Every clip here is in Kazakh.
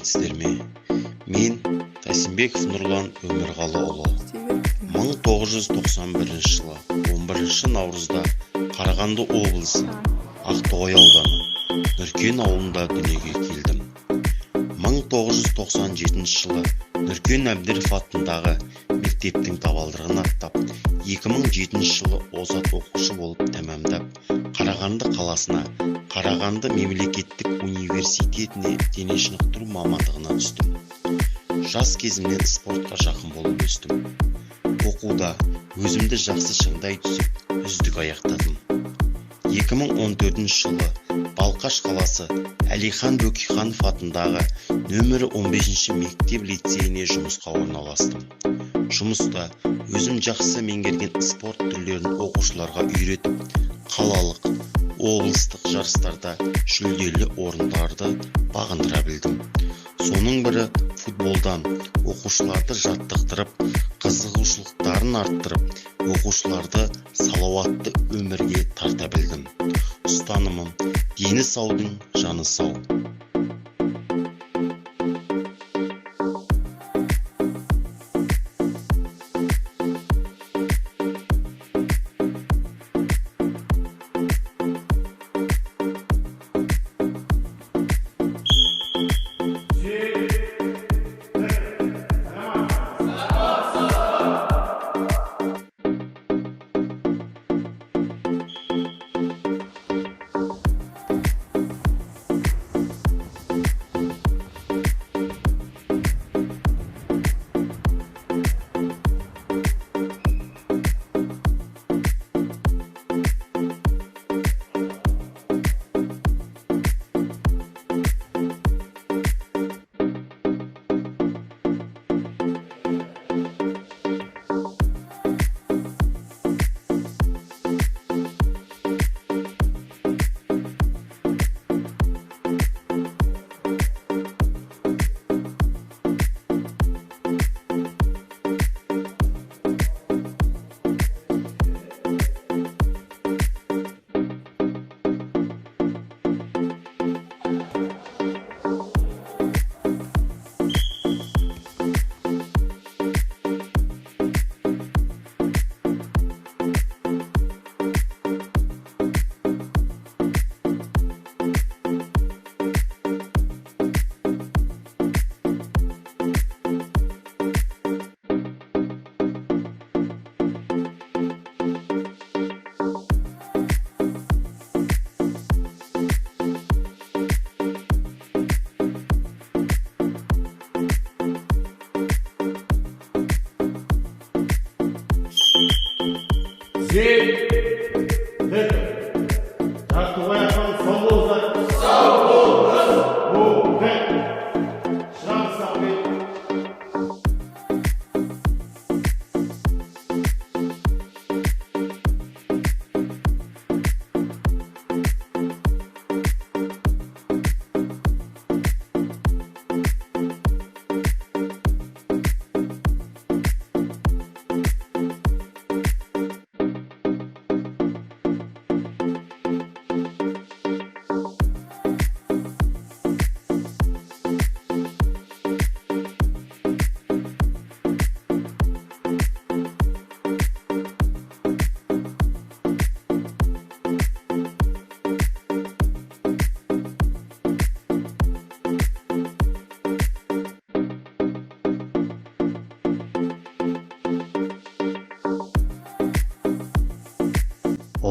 сәлеметсіздер ме? Мен Тасимбеков Нұрлан Өмірғалыұлы. 1991 жылы 11 наурызда Қарағанды облысы Ақтоғай ауданы Нұркен ауылында дүниеге келдім. 1997 жылы Нұркен Әбдіров атындағы мектептің табалдырығын аттап, 2007 жылы озат оқушы болып тәмамдап, Қарағанды қаласына Қарағанды мемлекеттік университетіне дене шынықтыру мамандығына түстім. Жас кезімнен спортқа жақын болып өстім. Оқуда өзімді жақсы шыңдай түсіп, үздік аяқтадым. 2014 жылы Балқаш қаласы Әлихан Бөкейханов атындағы нөмірі 15 мектеп лицейіне жұмысқа орналастым. Жұмыста өзім жақсы меңгерген спорт түрлерін оқушыларға үйретіп, қалалық, облыстық жарыстарда жүлделі орындарды бағындыра білдім. Соның бірі футболдан оқушыларды жаттықтырып, қызығушылықтарын арттырып, оқушыларды салауатты өмірге тарта білдім. Ұстанымым: дені саудың жаны сау.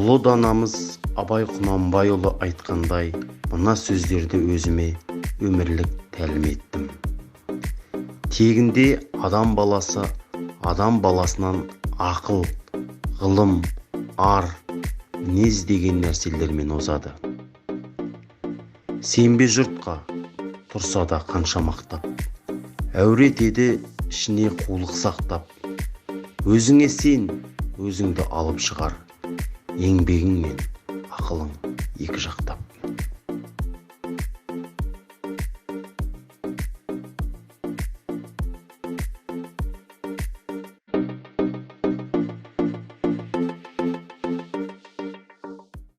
Ұлы данамыз Абай Құнанбайұлы айтқандай, мына сөздерді өзіме өмірлік тәлім еттім. Тегінде адам баласы адам баласынан ақыл, ғылым, ар, мінез деген нәрселермен озады. Сенбе жұртқа, тұрса да қанша мақтап, әурет еді ішіне қулық сақтап. Өзіңе сен, өзіңді алып шығар, еңбегіңмен